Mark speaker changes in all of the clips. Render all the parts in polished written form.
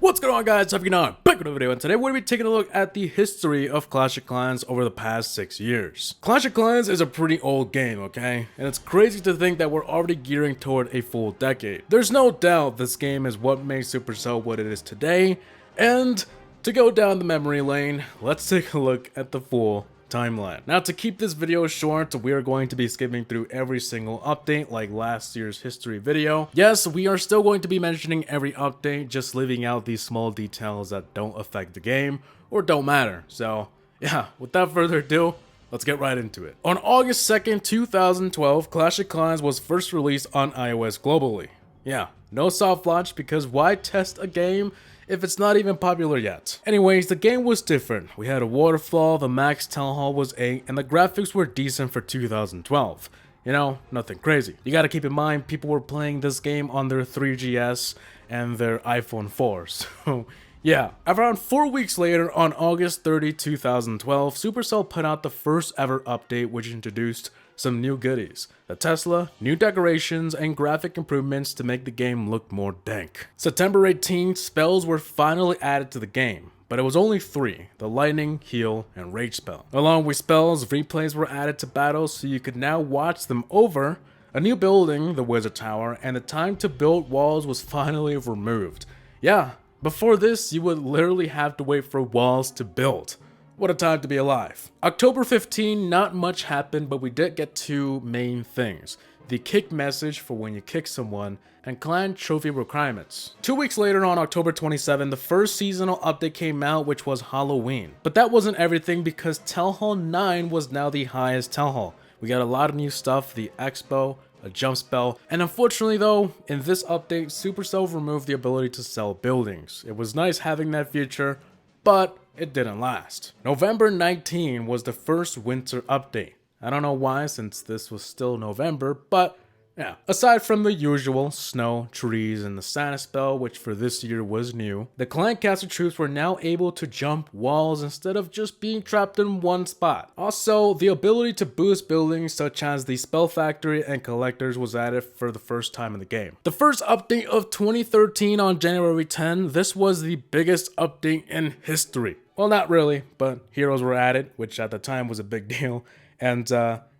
Speaker 1: What's going on, guys? How's it going? Back with a video, and today we're going to be taking a look at the history of Clash of Clans over the past 6 years. Clash of Clans is a pretty old game, okay? And it's crazy to think that we're already gearing toward a full decade. There's no doubt this game is what made Supercell what it is today, and to go down the memory lane, let's take a look at the full timeline. Now, to keep this video short, we are going to be skipping through every single update like last year's history video. Yes, we are still going to be mentioning every update, just leaving out these small details that don't affect the game or don't matter. So yeah, without further ado, let's get right into it. On August 2nd, 2012, Clash of Clans was first released on iOS globally. Yeah, no soft launch, because why test a game if it's not even popular yet? Anyways, the game was different. We had a waterfall, the max town hall was 8, and the graphics were decent for 2012. You know, nothing crazy. You gotta keep in mind, people were playing this game on their 3GS and their iPhone 4, so yeah. Around 4 weeks later, on August 30, 2012, Supercell put out the first ever update, which introduced some new goodies: the Tesla, new decorations, and graphic improvements to make the game look more dank. September 18th, spells were finally added to the game, but it was only 3, the lightning, heal, and rage spell. Along with spells, replays were added to battles so you could now watch them over. A new building, the Wizard Tower, and the time to build walls was finally removed. Yeah, before this, you would literally have to wait for walls to build. What a time to be alive. October 15, not much happened, but we did get 2 main things: the kick message for when you kick someone, and clan trophy requirements. 2 weeks later, on October 27, the first seasonal update came out, which was Halloween. But that wasn't everything, because Town Hall 9 was now the highest Town Hall. We got a lot of new stuff: the Expo, a jump spell, and unfortunately though, in this update, Supercell removed the ability to sell buildings. It was nice having that feature, but it didn't last. November 19 was the first winter update. I don't know why, since this was still November, but yeah. Aside from the usual snow, trees, and the Santa spell, which for this year was new, the clan caster troops were now able to jump walls instead of just being trapped in one spot. Also, the ability to boost buildings such as the Spell Factory and Collectors was added for the first time in the game. The first update of 2013 on January 10, this was the biggest update in history. Well, not really, but heroes were added, which at the time was a big deal, and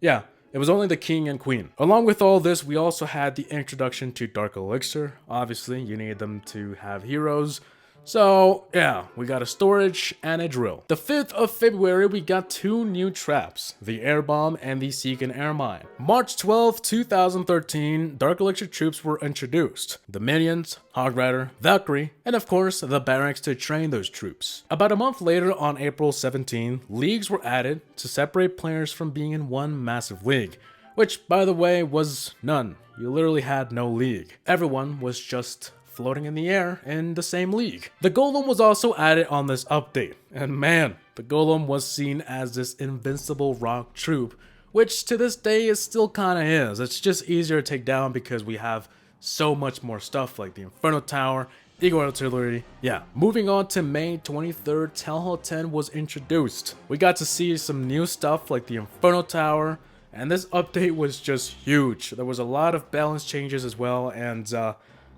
Speaker 1: yeah. It was only the king and queen. Along with all this, we also had the introduction to Dark Elixir. Obviously, you need them to have heroes. So yeah, we got a storage and a drill. The 5th of February, we got 2 new traps: the Air Bomb and the Seek and Air Mine. March 12, 2013, Dark Elixir troops were introduced: the Minions, Hog Rider, Valkyrie, and of course, the barracks to train those troops. About a month later, on April 17, leagues were added to separate players from being in one massive league, which, by the way, was none. You literally had no league. Everyone was just floating in the air in the same league. The Golem was also added on this update, and man, the Golem was seen as this invincible rock troop, which to this day it still kinda is. It's just easier to take down because we have so much more stuff like the Inferno Tower, Eagle Artillery. Yeah, moving on to May 23rd, Town Hall 10 was introduced. We got to see some new stuff like the Inferno Tower, and this update was just huge. There was a lot of balance changes as well, and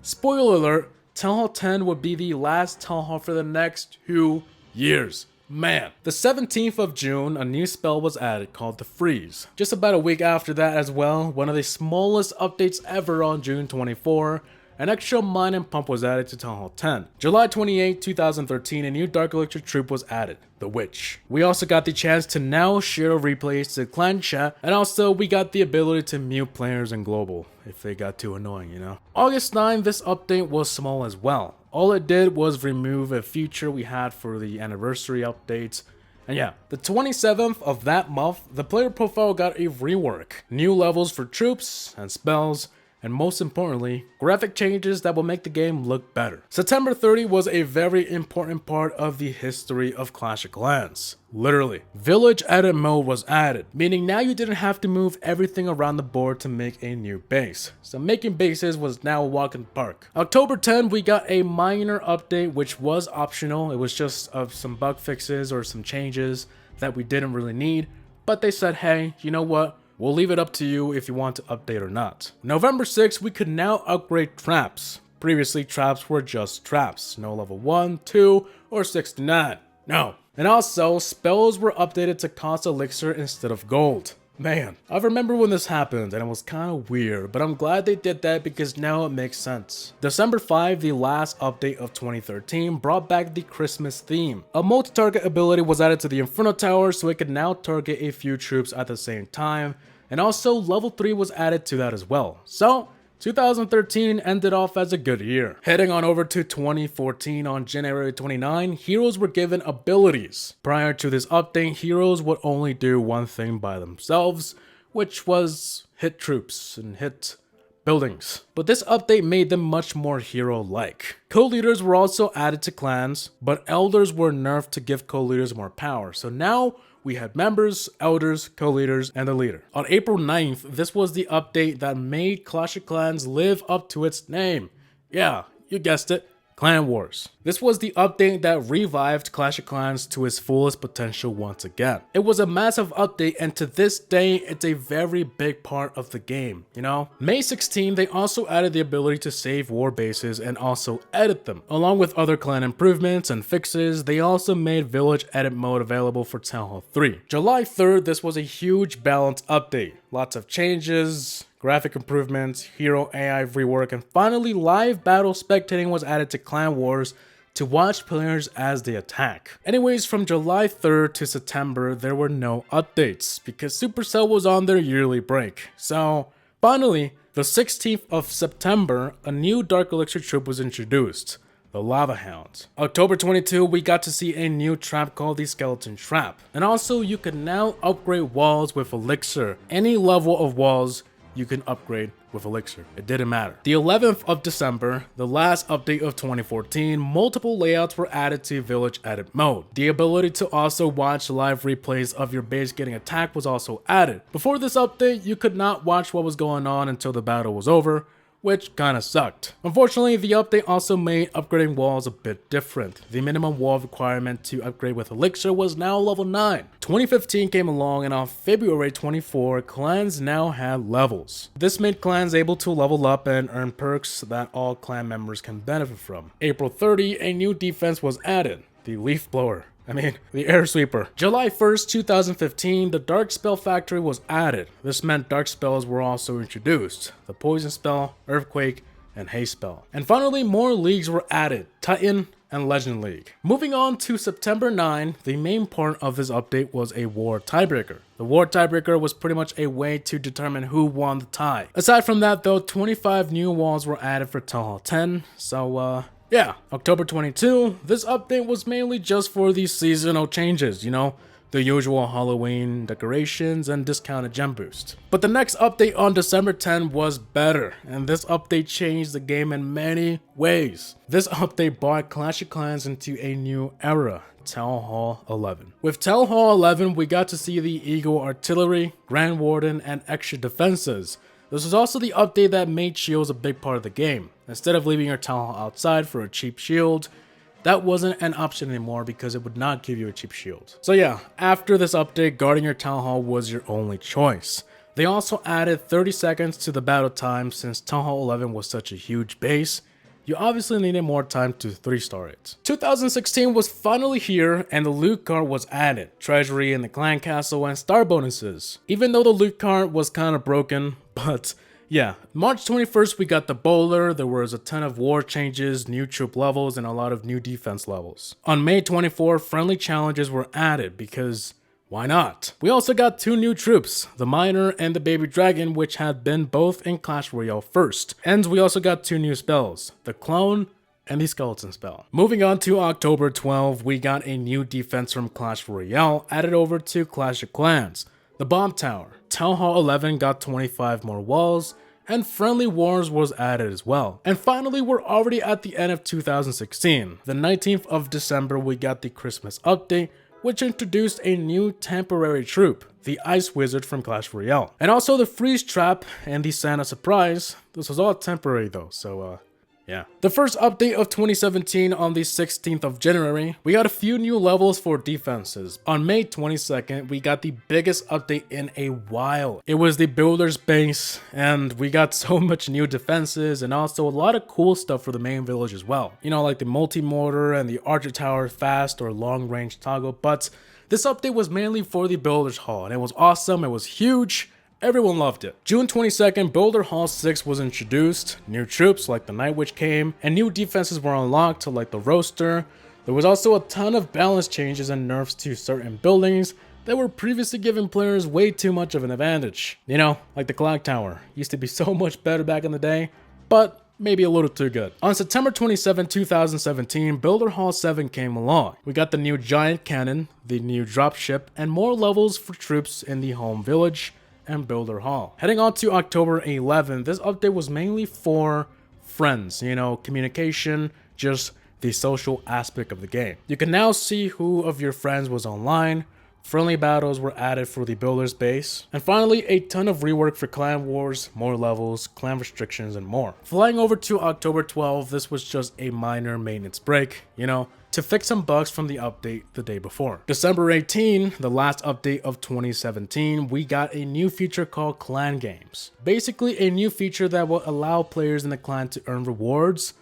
Speaker 1: spoiler alert, Town Hall 10 would be the last Town Hall for the next 2 years. Man. The 17th of June, a new spell was added called the Freeze. Just about a week after that as well, one of the smallest updates ever on June 24, an extra mine and pump was added to Town Hall 10. July 28, 2013, a new Dark Elixir troop was added: the Witch. We also got the chance to now share replays to clan chat, and also we got the ability to mute players in global if they got too annoying, you know. August 9, this update was small as well. All it did was remove a feature we had for the anniversary updates. And yeah, the 27th of that month, the player profile got a rework. New levels for troops and spells, and most importantly, graphic changes that will make the game look better. September 30 was a very important part of the history of Clash of Clans. Literally, Village Edit Mode was added, meaning now you didn't have to move everything around the board to make a new base. So making bases was now a walk in the park. October 10, we got a minor update, which was optional. It was just of some bug fixes or some changes that we didn't really need, but they said, hey, you know what? We'll leave it up to you if you want to update or not. November 6th, we could now upgrade traps, Previously, traps were just traps, no level 1, 2, or 69. No. And also, spells were updated to cost elixir instead of gold. Man, I remember when this happened and it was kind of weird, but I'm glad they did that because now it makes sense. December 5, the last update of 2013, brought back the Christmas theme. A multi-target ability was added to the Inferno Tower so it could now target a few troops at the same time, and also level 3 was added to that as well. So, 2013 ended off as a good year. Heading on over to 2014 on January 29, heroes were given abilities. Prior to this update, heroes would only do one thing by themselves, which was hit troops and hit buildings. But this update made them much more hero-like. Co-leaders were also added to clans, but elders were nerfed to give co-leaders more power. So now, we had members, elders, co-leaders, and the leader. On April 9th, this was the update that made Clash of Clans live up to its name. Yeah, you guessed it, Clan Wars. This was the update that revived Clash of Clans to its fullest potential once again. It was a massive update, and to this day, it's a very big part of the game, you know? May 16, they also added the ability to save war bases and also edit them. Along with other clan improvements and fixes, they also made village edit mode available for Town Hall 3. July 3rd, this was a huge balance update. Lots of changes, graphic improvements, hero AI rework, and finally live battle spectating was added to Clan Wars to watch players as they attack. Anyways, from July 3rd to September, there were no updates because Supercell was on their yearly break. So finally, the 16th of September, a new Dark Elixir troop was introduced. The Lava Hound. October 22, we got to see a new trap called the Skeleton Trap. And also, you can now upgrade walls with Elixir. Any level of walls you can upgrade with Elixir. It didn't matter. The 11th of December, the last update of 2014, multiple layouts were added to Village Edit mode. The ability to also watch live replays of your base getting attacked was also added. Before this update, you could not watch what was going on until the battle was over, which kinda sucked. Unfortunately, the update also made upgrading walls a bit different. The minimum wall requirement to upgrade with Elixir was now level 9. 2015 came along, and on February 24, clans now had levels. This made clans able to level up and earn perks that all clan members can benefit from. April 30, a new defense was added, the Leaf Blower. The Air Sweeper. July 1st, 2015, the Dark Spell Factory was added. This meant dark spells were also introduced. The Poison Spell, Earthquake, and Haste Spell. And finally, more leagues were added. Titan and Legend League. Moving on to September 9, the main part of this update was a War Tiebreaker. The War Tiebreaker was pretty much a way to determine who won the tie. Aside from that though, 25 new walls were added for Town Hall 10, so yeah, October 22, this update was mainly just for the seasonal changes, you know, the usual Halloween decorations and discounted gem boost. But the next update on December 10 was better, and this update changed the game in many ways. This update brought Clash of Clans into a new era, Town Hall 11. With Town Hall 11, we got to see the Eagle Artillery, Grand Warden, and extra defenses. This was also the update that made shields a big part of the game. Instead of leaving your Town Hall outside for a cheap shield, that wasn't an option anymore because it would not give you a cheap shield. So yeah, after this update, guarding your Town Hall was your only choice. They also added 30 seconds to the battle time. Since Town Hall 11 was such a huge base, you obviously needed more time to 3-star it. 2016 was finally here, and the loot card was added. Treasury in the clan castle and star bonuses. Even though the loot card was kind of broken, but yeah. March 21st, we got the bowler. There was a ton of war changes, new troop levels, and a lot of new defense levels. On May 24, friendly challenges were added because why not? We also got 2 new troops, the Miner and the Baby Dragon, which had been both in Clash Royale first. And we also got 2 new spells, the Clone and the Skeleton Spell. Moving on to October 12, we got a new defense from Clash Royale added over to Clash of Clans, the Bomb Tower. Town Hall 11 got 25 more walls, and Friendly Wars was added as well. And finally, we're already at the end of 2016. The 19th of December, we got the Christmas update, which introduced a new temporary troop, the Ice Wizard from Clash Royale. And also the Freeze Trap and the Santa Surprise. This was all temporary though, so Yeah. The first update of 2017 on the 16th of January, we got a few new levels for defenses. On May 22nd, we got the biggest update in a while. It was the builder's base, and we got so much new defenses and also a lot of cool stuff for the main village as well. You know, like the multi-mortar and the archer tower fast or long range toggle, but this update was mainly for the builder's hall, and it was awesome, it was huge. Everyone loved it. June 22nd, Builder Hall 6 was introduced. New troops like the Night Witch came, and new defenses were unlocked like the Roaster. There was also a ton of balance changes and nerfs to certain buildings that were previously giving players way too much of an advantage. You know, like the Clock Tower. Used to be so much better back in the day, but maybe a little too good. On September 27, 2017, Builder Hall 7 came along. We got the new giant cannon, the new dropship, and more levels for troops in the home village and Builder Hall. Heading on to October 11th, this update was mainly for friends, you know, communication, just the social aspect of the game. You can now see who of your friends was online, friendly battles were added for the builder's base, and finally a ton of rework for clan wars, more levels, clan restrictions, and more. Flying over to October 12th, this was just a minor maintenance break, you know, to fix some bugs from the update the day before. December 18, the last update of 2017, we got a new feature called Clan Games. Basically a new feature that will allow players in the clan to earn rewards.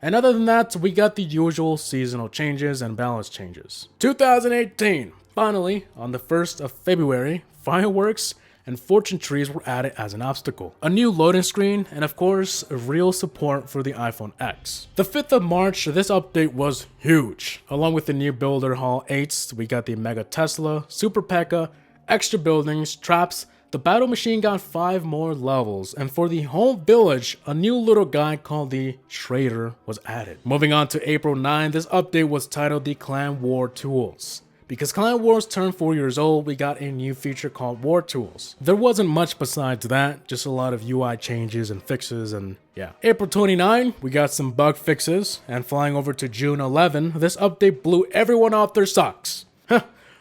Speaker 1: And other than that, we got the usual seasonal changes and balance changes. 2018, finally, on the 1st of February, fireworks and fortune trees were added as an obstacle. A new loading screen, and of course, real support for the iPhone X. The 5th of March, this update was huge. Along with the new Builder Hall 8s, we got the Mega Tesla, Super P.E.K.K.A, extra buildings, traps. The battle machine got 5 more levels, and for the home village, a new little guy called the Trader was added. Moving on to April 9, this update was titled the Clan War Tools. Because Clan Wars turned 4 years old, we got a new feature called War Tools. There wasn't much besides that, just a lot of UI changes and fixes, and yeah. April 29, we got some bug fixes, and flying over to June 11, this update blew everyone off their socks.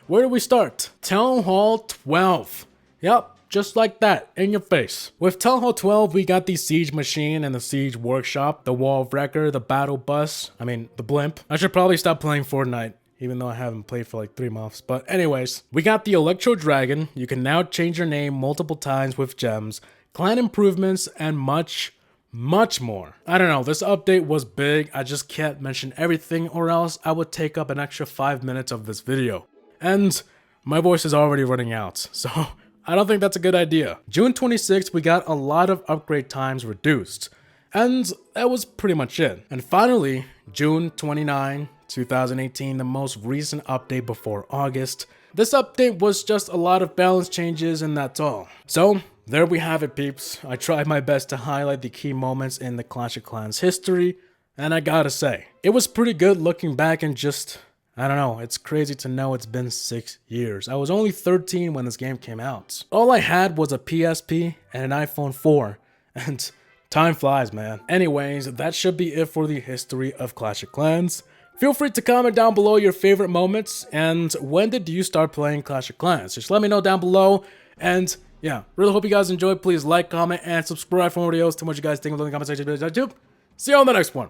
Speaker 1: Where do we start? Town Hall 12. Yep. Just like that, in your face. With Town Hall 12, we got the Siege Machine and the Siege Workshop, the Wall of Wrecker, the Battle Bus, the Blimp. I should probably stop playing Fortnite, even though I haven't played for like 3 months. But anyways, we got the Electro Dragon. You can now change your name multiple times with gems, clan improvements, and much more. I don't know, this update was big. I just can't mention everything or else I would take up an extra 5 minutes of this video. And my voice is already running out, so I don't think that's a good idea. June 26th, we got a lot of upgrade times reduced. And that was pretty much it. And finally, June 29, 2018, the most recent update before August. This update was just a lot of balance changes and that's all. So there we have it, peeps. I tried my best to highlight the key moments in the Clash of Clans history, and I gotta say, it was pretty good looking back and just, I don't know, it's crazy to know it's been 6 years. I was only 13 when this game came out. All I had was a PSP and an iPhone 4, and time flies, man. Anyways, that should be it for the history of Clash of Clans. Feel free to comment down below your favorite moments, and when did you start playing Clash of Clans? Just let me know down below, and yeah, really hope you guys enjoyed. Please like, comment, and subscribe for more videos. Tell me what you guys think of the comment section. See you on the next one.